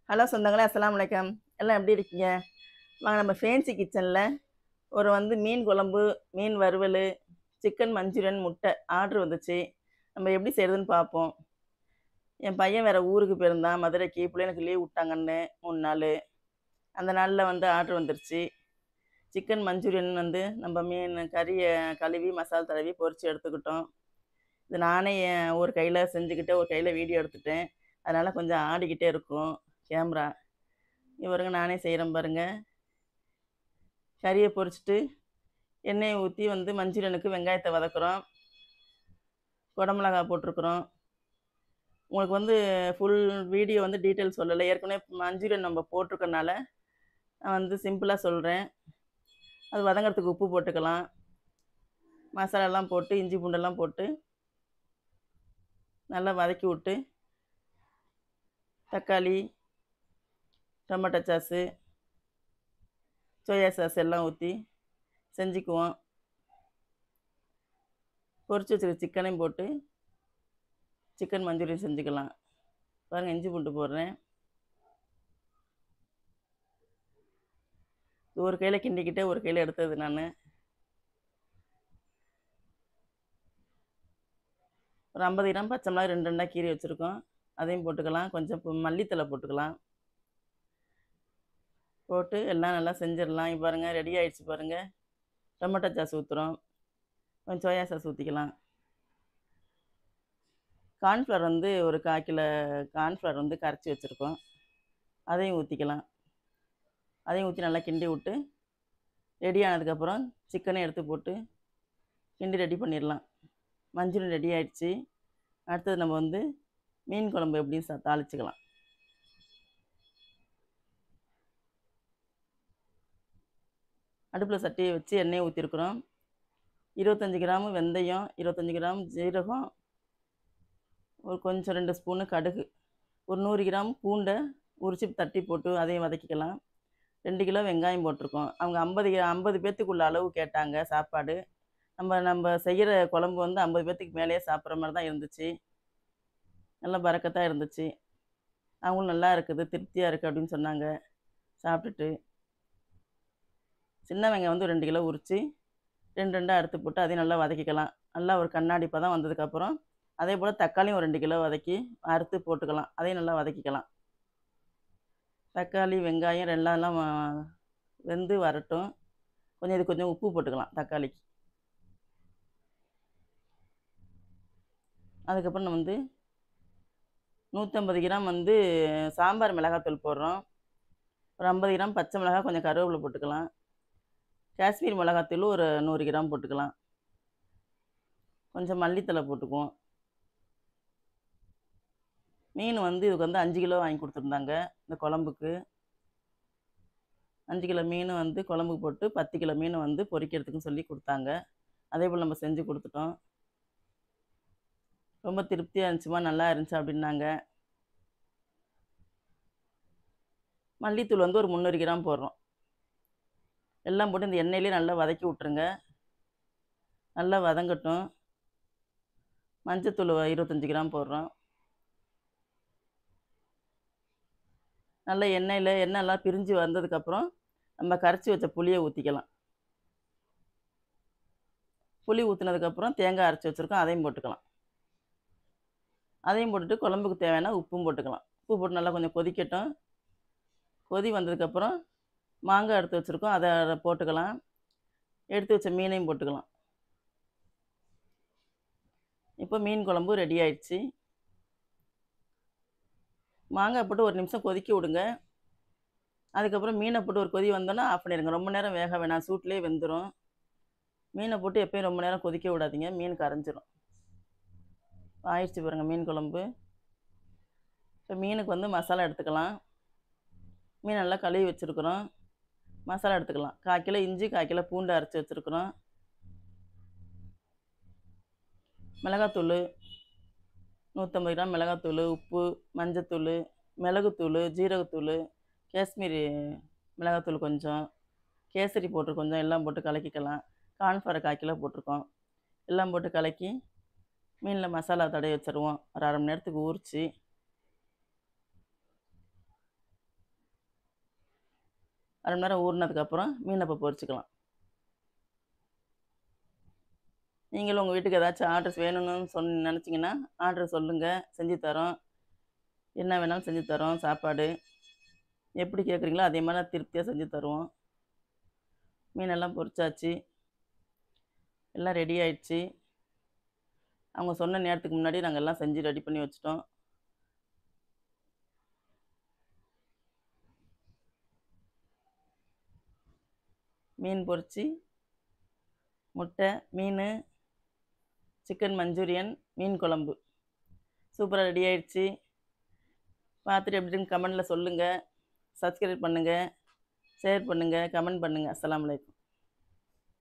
Hello சொந்தங்களே, அஸ்ஸலாமு அலைக்கும். எல்லாம் எப்படி இருக்கீங்க? வாங்க நம்ம ஃபேன்சி கிச்சனில் மீன் குழம்பு, மீன் வறுவல், சிக்கன் மஞ்சூரியன், முட்டை ஆர்டர் வந்துச்சு. நம்ம எப்படி செய்கிறதுன்னு பார்ப்போம். என் பையன் வேறு ஊருக்கு போயிருந்தான் மதுரைக்கு. பிள்ளைங்களுக்கு லீவ் விட்டாங்கன்னு 3 நாள். அந்த நாளில் ஆர்டர் வந்துருச்சு. சிக்கன் மஞ்சூரியன் நம்ம மீன் கறியை கழுவி மசாலா தடவி பொரித்து எடுத்துக்கிட்டோம். இது நானே ஒரு கையில் செஞ்சுக்கிட்டு ஒரு கையில் வீடியோ எடுத்துட்டேன். அதனால் கொஞ்சம் ஆடிக்கிட்டே இருக்கும் கேமரா. இவருங்க நானே செய்கிறேன் பாருங்கள். கறியை பொரிச்சிட்டு எண்ணெயை ஊற்றி மஞ்சூரியனுக்கு வெங்காயத்தை வதக்குறோம். குடமிளகா போட்டிருக்குறோம். உங்களுக்கு ஃபுல் வீடியோ டீட்டெயில் சொல்லலை. ஏற்கனவே மஞ்சூரியன் நம்ம போட்டிருக்கனால நான் சிம்பிளாக சொல்கிறேன். அது வதங்கிறதுக்கு உப்பு போட்டுக்கலாம். மசாலாலாம் போட்டு இஞ்சி பூண்டெல்லாம் போட்டு நல்லா வதக்கி விட்டு தக்காளி, டொமேட்டோ சாஸு, சோயா சாஸ் எல்லாம் ஊற்றி செஞ்சுக்குவோம். பொரிச்சு வச்சுருக்க சிக்கனையும் போட்டு சிக்கன் மஞ்சூரியன் செஞ்சுக்கலாம். பாருங்கள், இஞ்சி பூண்டு போடுறேன். ஒரு கையில் கிண்டிக்கிட்டே ஒரு கையில் எடுத்தது நான். ஒரு 50 கிராம் பச்சை மிளகாய் 2 2 கீறி வச்சுருக்கோம். அதையும் போட்டுக்கலாம். கொஞ்சம் மல்லித்தலை போட்டுக்கலாம். போட்டு எல்லாம் நல்லா செஞ்சிடலாம். இப்போ பாருங்கள், ரெடி ஆகிடுச்சு பாருங்கள். டொமேட்டோ சாஸ் ஊற்றுறோம். கொஞ்சம் சோயா சாஸ் ஊற்றிக்கலாம். கார்ன்ஃப்ளவர் ஒரு 1/4 கிலோ கார்ன்ஃப்ளவர் கரைச்சி வச்சுருக்கோம். அதையும் ஊற்றிக்கலாம். அதையும் ஊற்றி நல்லா கிண்டி விட்டு ரெடி ஆனதுக்கப்புறம் சிக்கனை எடுத்து போட்டு கிண்டி ரெடி பண்ணிடலாம். மஞ்சள் ரெடி ஆகிடுச்சு. அடுத்தது நம்ம மீன் குழம்பு எப்படின்னு தாளிச்சிக்கலாம். அடுப்பில் சட்டியை வச்சு எண்ணெயை ஊற்றிருக்குறோம். 25 கிராம் வெந்தயம், 25 கிராம் ஜீரகம், ஒரு கொஞ்சம் 2 ஸ்பூனு கடுகு, ஒரு 100 கிராம் பூண்டை உரிச்சு தட்டி போட்டு அதையும் வதக்கிக்கலாம். 2 கிலோ வெங்காயம் போட்டிருக்கோம். அவங்க 50 பேர்த்துக்குள்ள அளவு கேட்டாங்க சாப்பாடு. நம்ம செய்கிற குழம்பு 50 பேர்த்துக்கு மேலேயே சாப்பிட்ற மாதிரி தான் இருந்துச்சு. நல்லா பரக்கத்தாக இருந்துச்சு. அவங்களும் நல்லா இருக்குது, திருப்தியாக இருக்குது அப்படின்னு சொன்னாங்க. சாப்பிட்டுட்டு சின்ன வெங்காயம் 2 கிலோ உரித்து 2 2 அறுத்து போட்டு அதையும் நல்லா வதக்கிக்கலாம். நல்லா ஒரு கண்ணாடி பதம் வந்ததுக்கப்புறம் அதே போல் தக்காளியும் ஒரு 2 கிலோ வதக்கி அறுத்து போட்டுக்கலாம். அதையும் நல்லா வதக்கிக்கலாம். தக்காளி வெங்காயம் எல்லாம் வெந்து வரட்டும். கொஞ்சம் உப்பு போட்டுக்கலாம் தக்காளிக்கு. அதுக்கப்புறம் நம்ம 150 கிராம் சாம்பார் மிளகாத்தூள் போடுறோம். ஒரு 50 கிராம் பச்சை மிளகாய், கொஞ்சம் கருவேப்பிலை போட்டுக்கலாம். காஷ்மீர் மிளகாத்தூள் ஒரு 100 கிராம் போட்டுக்கலாம். கொஞ்சம் மல்லித்தலை போட்டுக்குவோம். மீன் இதுக்கு 5 கிலோ வாங்கி கொடுத்துருந்தாங்க இந்த குழம்புக்கு. 5 கிலோ மீன் குழம்புக்கு போட்டு 10 கிலோ மீன் பொரிக்கிறதுக்குன்னு சொல்லி கொடுத்தாங்க. அதே போல் நம்ம செஞ்சு கொடுத்துட்டோம். ரொம்ப திருப்தியாக இருந்துச்சுமா, நல்லா இருந்துச்சு அப்படின்னாங்க. மல்லித்தூள் ஒரு 300 கிராம் போடுறோம். எல்லாம் போட்டு இந்த எண்ணெயிலே நல்லா வதக்கி விட்ருங்க. நல்லா வதங்கட்டும். மஞ்சத்தூள் 25 கிராம் போடுறோம். நல்லா எண்ணெய்லாம் பிரிஞ்சு வந்ததுக்கப்புறம் நம்ம கரைச்சி வச்ச புளியை ஊற்றிக்கலாம். புளி ஊற்றினதுக்கப்புறம் தேங்காய் அரைச்சி வச்சுருக்கோம், அதையும் போட்டுக்கலாம். அதையும் போட்டுட்டு குழம்புக்கு தேவையான உப்பும் போட்டுக்கலாம். உப்பு போட்டு நல்லா கொஞ்சம் கொதிக்கட்டும். கொதி வந்ததுக்கப்புறம் மாங்காய் எடுத்து வச்சுருக்கோம், அதை போட்டுக்கலாம். எடுத்து வச்ச மீனையும் போட்டுக்கலாம். இப்போ மீன் குழம்பு ரெடி ஆயிடுச்சு. மாங்காய் போட்டு ஒரு நிமிஷம் கொதிக்க விடுங்க. அதுக்கப்புறம் மீனை போட்டு ஒரு கொதி வந்தோன்னா ஆஃப் பண்ணிடுங்க. ரொம்ப நேரம் வேக வேணாம், சூட்லேயே வெந்துடும். மீனை போட்டு எப்போயும் ரொம்ப நேரம் கொதிக்க விடாதீங்க, மீன் கரைஞ்சிரும். ஆயிடுச்சு பாருங்கள் மீன் குழம்பு. இப்போ மீனுக்கு மசாலா எடுத்துக்கலாம். மீன் நல்லா கழுவி வச்சுருக்குறோம். மசாலா எடுத்துக்கலாம். 1/4 கிலோ இஞ்சி, 1/4 கிலோ பூண்டு அரைச்சி வச்சுருக்குறோம். மிளகாத்தூள் 150 கிராம் மிளகாத்தூள், உப்பு, மஞ்சத்தூள், மிளகுத்தூள், ஜீரகத்தூள், காஷ்மீரி மிளகாத்தூள் கொஞ்சம், கேசரி பவுட்ரு கொஞ்சம், எல்லாம் போட்டு கலக்கிக்கலாம். கார்ன்ஃப்ளவர் 1/4 கிலோ போட்டிருக்கோம். எல்லாம் போட்டு கலக்கி மீனில் மசாலா தடவி வச்சுருவோம். ஒரு 1/2 மணி நேரத்துக்கு ஊறிச்சு. 1/2 மணி நேரம் ஊறினதுக்கப்புறம் மீனை இப்போ பொரிச்சுக்கலாம். நீங்களும் உங்கள் வீட்டுக்கு ஏதாச்சும் ஆர்டர்ஸ் வேணும்னு நினச்சிங்கன்னா ஆர்டர் சொல்லுங்கள், செஞ்சு தரோம். என்ன வேணாலும் செஞ்சு தரோம். சாப்பாடு எப்படி கேட்குறீங்களோ அதே மாதிரி திருப்தியாக செஞ்சு தருவோம். மீனெல்லாம் பொரிச்சாச்சு, எல்லாம் ரெடி ஆயிடுச்சு. அவங்க சொன்ன நேரத்துக்கு முன்னாடி நாங்கள் எல்லாம் செஞ்சு ரெடி பண்ணி வச்சுட்டோம். மீன் பொரிச்சு, முட்டை, மீன், சிக்கன் மஞ்சூரியன், மீன் குழம்பு சூப்பராக ரெடி ஆயிடுச்சு. பார்த்துட்டு எப்படின்னு கமெண்டில் சொல்லுங்கள். சப்ஸ்கிரைப் பண்ணுங்கள், ஷேர் பண்ணுங்கள், கமெண்ட் பண்ணுங்கள். அஸ்ஸலாமு அலைக்கும்.